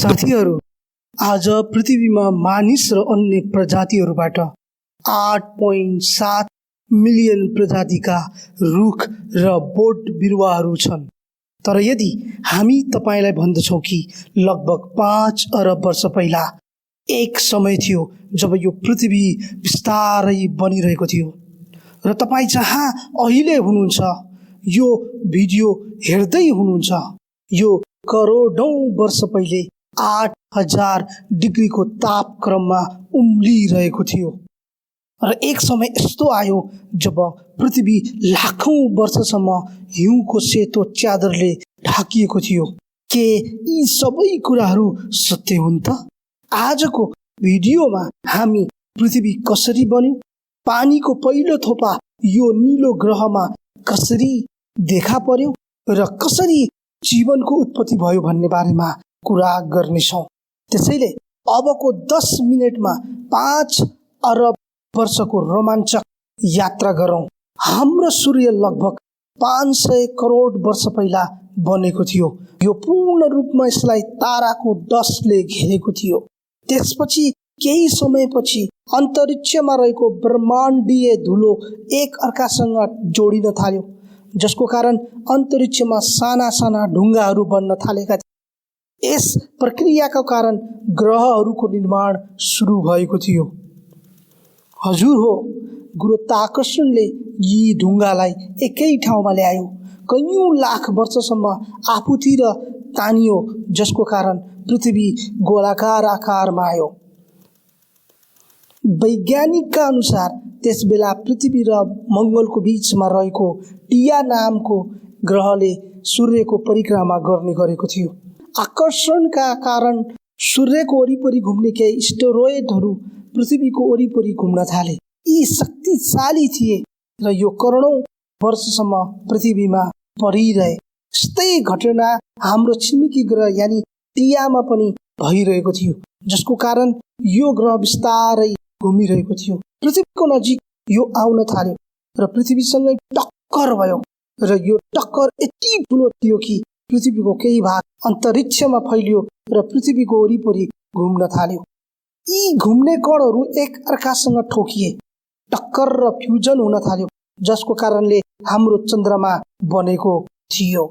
साथीहरू, आज पृथ्वीमा मानिस र अन्य प्रजातिहरूबाट 8.7 मिलियन प्रजातिका रुख र बोट बिरुवाहरू छन्। तर यदि हामी तपाईलाई भन्दछौँ कि लगभग 5 अरब वर्ष पहिला एक समय थियो जब यो पृथ्वी बिस्तारै बनिरहेको थियो र तपाईँ जहाँ अहिले हुनुहुन्छ यो भिडियो हेर्दै हुनुहुन्छ, यो करोडौं वर्ष पहिले 8000 डिग्रीको तापक्रममा उम्लिरहेको थियो र एक समय यस्तो आयो जब पृथ्वी लाखौं वर्षसम्म हिउँको सेतो च्यादरले ढाकिएको थियो। के यी सबै कुराहरू सत्य हुन् त? आजको भिडियोमा हामी पृथ्वी कसरी बन्यो, पानीको पहिलो थोपा यो नीलो ग्रहमा कसरी देखा पर्यो र कसरी जीवनको उत्पत्ति भयो भन्ने बारेमा कुरा गर्नेछौँ। त्यसैले अबको 10 मिनेटमा 5 अरब वर्षको रोमाञ्चक यात्रा गरौँ। हाम्रो सूर्य लगभग 500 करोड वर्ष पहिला बनेको थियो। यो पूर्ण रूपमा यसलाई ताराको डस्टले घेरेको थियो। त्यसपछि केही समयपछि अन्तरिक्षमा रहेको ब्रह्माण्डीय धुलो एक अर्कासँग जोडिन थाल्यो, जसको कारण अन्तरिक्षमा साना साना ढुङ्गाहरू बन्न थालेका थिए। यस प्रक्रियाका कारण ग्रहहरूको निर्माण सुरु भएको थियो। हजुर हो, गुरुत्वाकर्षणले यी ढुङ्गालाई एकै ठाउँमा ल्यायो, कैयौं लाख वर्षसम्म आफूतिर तानियो, जसको कारण पृथ्वी गोलाकार आकारमा आयो। वैज्ञानिकका अनुसार त्यसबेला पृथ्वी र मङ्गलको बीचमा रहेको टिया नामको ग्रहले सूर्यको परिक्रमा गर्ने गरेको थियो। आकर्षणका कारण सूर्यको वरिपरि घुम्ने केही एस्टेरोइडहरू पृथ्वीको वरिपरि घुम्न थाले। यी शक्तिशाली थिए र यो करोडौं वर्षसम्म पृथ्वीमा परिरहे। यस्तै घटना हाम्रो छिमेकी ग्रह यानि टियामा पनि भइरहेको थियो, जसको कारण यो ग्रह बिस्तारै घुमिरहेको थियो। पृथ्वीको नजिक यो आउन थाल्यो र पृथ्वीसँगै टक्कर भयो र यो टक्कर यति ठुलो थियो कि पृथ्वीको केही भाग अन्तरिक्षमा फैलियो र पृथ्वीको वरिपरि घुम्न थाल्यो। यी घुम्ने कणहरू एक अर्कासँग ठोकिए, टक्कर र फ्युजन हुन थाल्यो, जसको कारणले हाम्रो चन्द्रमा बनेको थियो।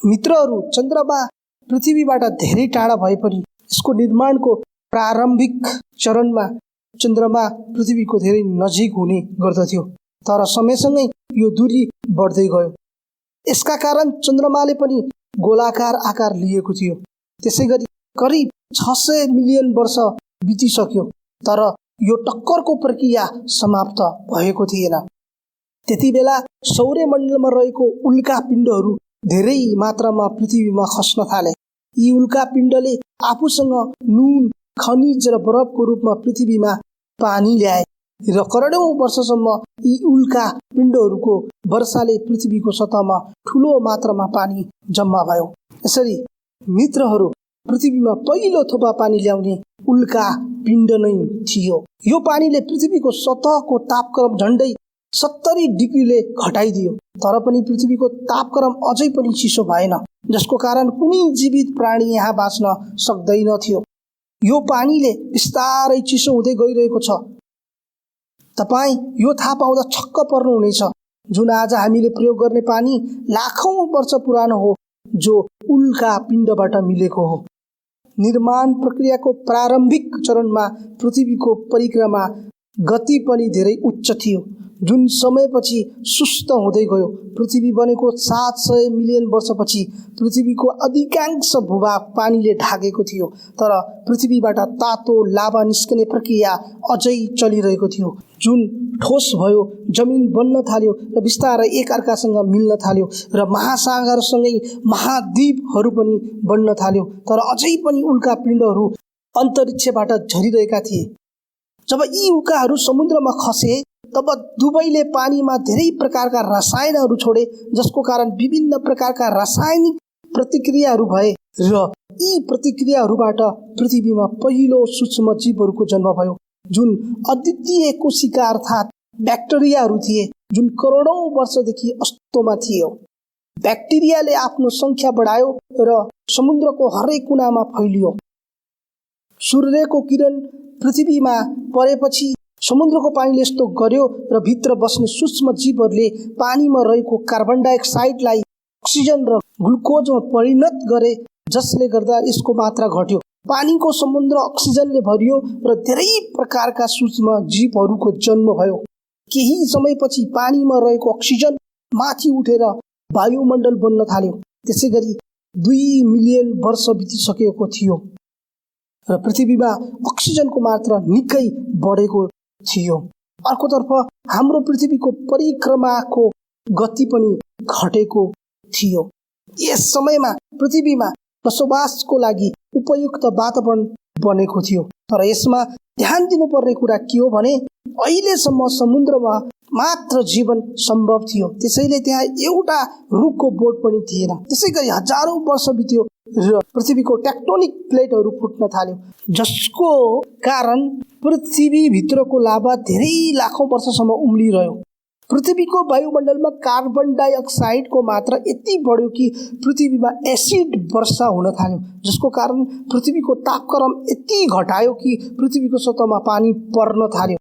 मित्रहरू, चन्द्रमा पृथ्वीबाट धेरै टाढा भए पनि यसको निर्माणको प्रारम्भिक चरणमा चन्द्रमा पृथ्वीको धेरै नजिक हुने गर्दथ्यो, तर समयसँगै यो दूरी बढ्दै गयो। यसका कारण चन्द्रमाले पनि गोलाकार आकार लिएको थियो। त्यसैगरी करिब 600 मिलियन वर्ष बितिसक्यो, तर यो टक्करको प्रक्रिया समाप्त भएको थिएन। त्यतिबेला सौर्यमण्डलमा रहेको उल्का पिण्डहरू धेरै मात्रामा पृथ्वीमा खस्न थाले। यी उल्का पिण्डले आफूसँग नुन, खनिज र बरफको रूपमा पृथ्वीमा पानी ल्याए र करोडौं वर्षसम्म यी उल्का पिण्डहरूको वर्षाले पृथ्वीको सतहमा ठूलो मात्रामा पानी जम्मा भयो। यसरी मित्रहरू, पृथ्वीमा पहिलो थोपा पानी ल्याउने उल्का पिण्ड नै थियो। यो पानीले पृथ्वीको सतहको तापक्रम झण्डै 70 डिग्रीले घटाइदियो, तर पनि पृथ्वीको तापक्रम अझै पनि चिसो भएन, जसको कारण कुनै जीवित प्राणी यहाँ बाँच्न सक्दैनथ्यो। यो पानीले बिस्तारै चिसो हुँदै गइरहेको छ। तपाईँ यो थाहा पाउँदा छक्क पर्नुहुनेछ, जुन आज हामीले प्रयोग गर्ने पानी लाखौं वर्ष पुरानो हो, जो उल्का पिण्डबाट मिलेको हो। निर्माण प्रक्रियाको प्रारम्भिक चरणमा पृथ्वीको परिक्रमा गति पनि धेरै उच्च थियो, जुन समयपछि सुस्त हुँदै गयो। पृथ्वी बनेको 700 मिलियन वर्षपछि पृथ्वीको अधिकांश भूभाग पानीले ढाकेको थियो, तर पृथ्वीबाट तातो लाभा निस्कने प्रक्रिया अझै चलिरहेको थियो, जुन ठोस भयो, जमिन बन्न थाल्यो र बिस्तारै एक अर्कासँग मिल्न थाल्यो र महासागरसँगै महाद्वीपहरू पनि बन्न थाल्यो। तर अझै पनि उल्का पिण्डहरू अन्तरिक्षबाट झरिरहेका थिए। जब यी उल्काहरू समुद्रमा खसे, तब दुवैले पानीमा धेरै प्रकारका रसायनहरू छोडे, जसको कारण विभिन्न प्रकारका रासायनिक प्रतिक्रियाहरू भए र यी प्रतिक्रियाहरूबाट पृथ्वीमा पहिलो सूक्ष्म जीवहरूको जन्म भयो, जुन अद्वितीय कोशिका अर्थात् ब्याक्टेरियाहरू थिए, जुन करोडौं वर्षदेखि अस्तित्वमा थियो। ब्याक्टेरियाले आफ्नो संख्या बढायो र समुद्रको हरेक कुनामा फैलियो। सूर्यको किरण पृथ्वीमा परेपछि समुद्रको पानीले यस्तो गर्यो र भित्र बस्ने सूक्ष्म जीवहरूले पानीमा रहेको कार्बन डाइअक्साइडलाई अक्सिजन र ग्लुकोजमा परिणत गरे, जसले गर्दा यसको मात्रा घट्यो। पानीको समुद्र अक्सिजनले भरियो र धेरै प्रकारका सूक्ष्म जीवहरूको जन्म भयो। केही समयपछि पानीमा रहेको अक्सिजन माथि उठेर वायुमण्डल बन्न थाल्यो। त्यसैगरी 2 मिलियन वर्ष बितिसकेको थियो र पृथ्वीमा अक्सिजनको मात्रा निकै बढेको थियो। अर्कोतर्फ हाम्रो पृथ्वीको परिक्रमाको गति पनि घटेको थियो। यस समयमा पृथ्वीमा बसोबासको लागि उपयुक्त वातावरण बनेको थियो। तर यसमा ध्यान दिनुपर्ने कुरा के हो भने अहिलेसम्म समुद्रमा मात्र जीवन सम्भव थियो। त्यसैले त्यहाँ एउटा रुखको बोट पनि थिएन। त्यसैगरी हजारौं वर्ष बित्यो र पृथ्वीको टेक्टोनिक प्लेटहरू फुट्न थाल्यो, जसको कारण पृथ्वीभित्रको लाभा धेरै लाखौं वर्षसम्म उम्लिरह्यो। पृथ्वीको वायुमण्डलमा कार्बन डाइअक्साइडको मात्रा यति बढ्यो कि पृथ्वीमा एसिड वर्षा हुन थाल्यो, जसको कारण पृथ्वीको तापक्रम यति घटायो कि पृथ्वीको सतहमा पानी पर्न थाल्यो,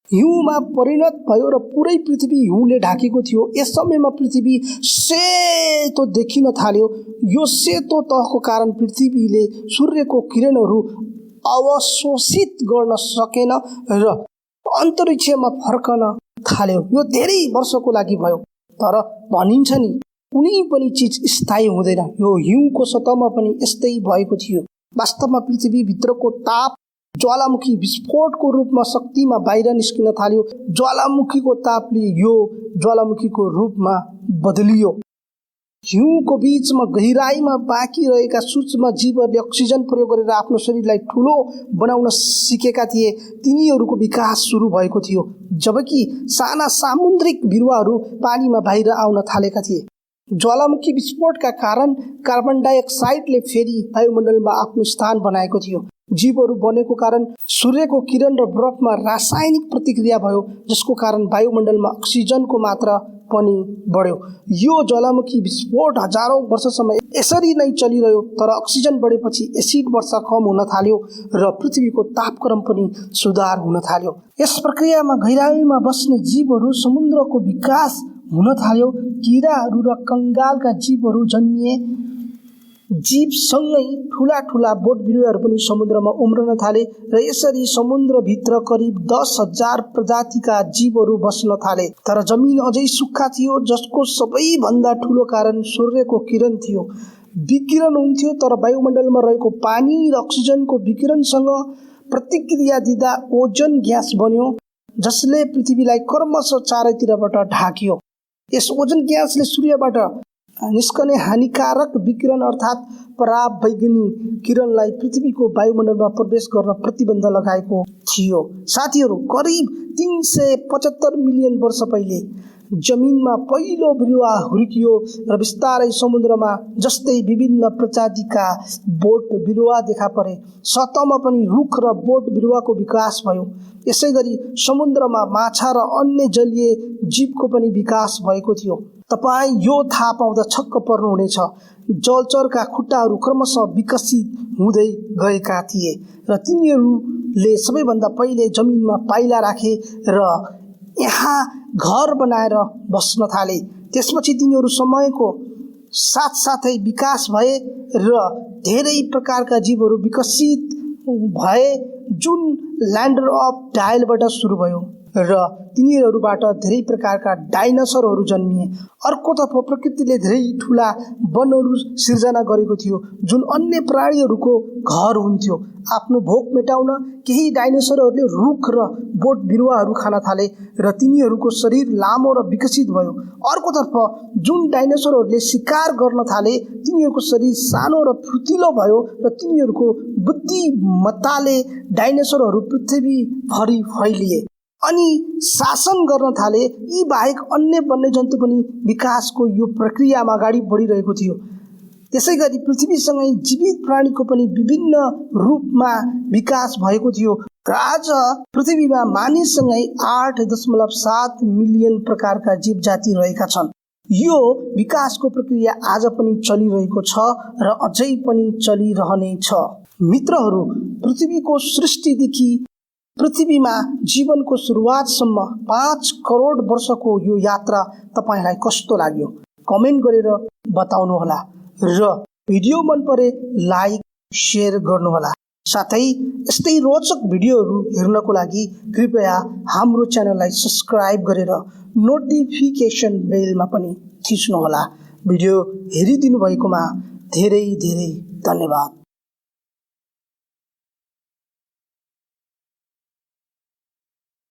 हिउँमा परिणत भयो र पुरै पृथ्वी हिउँले ढाकेको थियो। यस समयमा पृथ्वी सेतो देखिन थाल्यो। यो सेतो तहको कारण पृथ्वीले सूर्यको किरणहरू अवशोषित गर्न सकेन र अन्तरिक्षमा फर्कन थाल्यो। यो धेरै वर्षको लागि भयो। तर भनिन्छ नि, कुनै पनि चिज स्थायी हुँदैन। यो हिउँको सतहमा पनि यस्तै भएको थियो। वास्तवमा पृथ्वीभित्रको ताप ज्वालामुखी विस्फोटको रूपमा शक्तिमा बाहिर निस्किन थाल्यो। ज्वालामुखीको तापले यो ज्वालामुखीको रूपमा बदलियो। हिउँको बीचमा गहिराईमा बाँकी रहेका सूक्ष्म जीवहरूले अक्सिजन प्रयोग गरेर आफ्नो शरीरलाई ठुलो बनाउन सिकेका थिए। तिनीहरूको विकास सुरु भएको थियो, जबकि साना सामुद्रिक बिरुवाहरू पानीमा बाहिर आउन थालेका थिए। ज्वालामुखी विस्फोटका कारण कार्बन डाइअक्साइडले फेरि वायुमण्डलमा आफ्नो स्थान बनाएको थियो। जीवहरू बनेको कारण सूर्यको किरण र बरफमा रासायनिक प्रतिक्रिया भयो, जसको कारण वायुमण्डलमा अक्सिजनको मात्रा पनि बढ्यो। यो ज्वालामुखी विस्फोट हजारौं वर्षसम्म यसरी नै चलिरह्यो। तर अक्सिजन बढेपछि एसिड वर्षा कम हुन थाल्यो र पृथ्वीको तापक्रम पनि सुधार हुन थाल्यो। यस प्रक्रियामा गहिराईमा बस्ने जीवहरू, समुद्रको विकास हुन थाल्यो। किराहरू र कंगालका जीवहरू जन्मिए। जीवसँगै ठुला ठुला बोट बिरुवाहरू पनि समुद्रमा उम्रन थाले र यसरी समुद्रभित्र करिब 10,000 प्रजातिका जीवहरू बस्न थाले। तर जमिन अझै सुक्खा थियो, जसको सबैभन्दा ठुलो कारण सूर्यको किरण थियो। विकिरण हुन्थ्यो, तर वायुमण्डलमा रहेको पानी र अक्सिजनको विकिरणसँग प्रतिक्रिया दिँदा ओजोन ग्यास बन्यो, जसले पृथ्वीलाई क्रमशः चारैतिरबाट ढाक्यो। यस ओजोन ग्यासले सूर्यबाट निस्कने हानिकारक विकिरण अर्थात् परावैगनी किरणलाई पृथ्वीको वायुमण्डलमा प्रवेश गर्न प्रतिबन्ध लगाएको थियो। साथीहरू, करिब 375 मिलियन वर्ष पहिले जमिनमा पहिलो बिरुवा हुर्कियो र बिस्तारै समुद्रमा जस्तै विभिन्न प्रजातिका बोट बिरुवा देखा परे। सतहमा पनि रुख र बोट बिरुवाको विकास भयो। यसैगरी समुद्रमा माछा र अन्य जलीय जीवको पनि विकास भएको थियो। तपाईँ यो थाहा पाउँदा छक्क पर्नुहुनेछ, जलचरका खुट्टाहरू क्रमशः विकसित हुँदै गएका थिए र तिनीहरूले सबैभन्दा पहिले जमिनमा पाइला राखे र यहाँ घर बनाएर बस्न थाले। त्यसपछि तिनीहरू समयको साथसाथै विकास भए र धेरै प्रकारका जीवहरू विकसित भए, जुन ल्यान्डर अफ डायलबाट सुरु भयो र तिनीहरूबाट धेरै प्रकारका डाइनोसरहरू जन्मिए। अर्कोतर्फ प्रकृतिले धेरै ठुला वनहरू सिर्जना गरेको थियो, जुन अन्य प्राणीहरूको घर हुन्थ्यो। आफ्नो भोक मेटाउन केही डाइनोसरहरूले रुख र बोट बिरुवाहरू खान थाले र तिनीहरूको शरीर लामो र विकसित भयो। अर्कोतर्फ जुन डाइनोसरहरूले शिकार गर्न थाले, तिनीहरूको शरीर सानो र फुर्तिलो भयो र तिनीहरूको बुद्धिमत्ताले डाइनोसरहरू पृथ्वीभरि फैलिए अनि शासन गर्न थाले। यी बाहेक अन्य वन्यजन्तु पनि विकासको यो प्रक्रियामा अगाडि बढिरहेको थियो। त्यसैगरी पृथ्वीसँगै जीवित प्राणीको पनि विभिन्न रूपमा विकास भएको थियो र आज पृथ्वीमा मानिससँगै 8.7 मिलियन प्रकारका जीव जाति रहेका छन्। यो विकासको प्रक्रिया आज पनि चलिरहेको छ र अझै पनि चलिरहने छ। मित्रहरू, पृथ्वीको सृष्टिदेखि पृथ्वीमा जीवनको सुरुवातसम्म 5 करोड वर्षको यो यात्रा तपाईलाई कस्तो लाग्यो कमेन्ट गरेर बताउनुहोला र भिडियो मन परे लाइक शेयर गर्नुहोला। साथै यस्तै रोचक भिडियोहरू हेर्नको लागि कृपया हाम्रो च्यानललाई सब्स्क्राइब गरेर नोटिफिकेसन बेलमा पनि थिच्नुहोला। भिडियो हेरिदिनु भएकोमा धेरै धेरै धन्यवाद।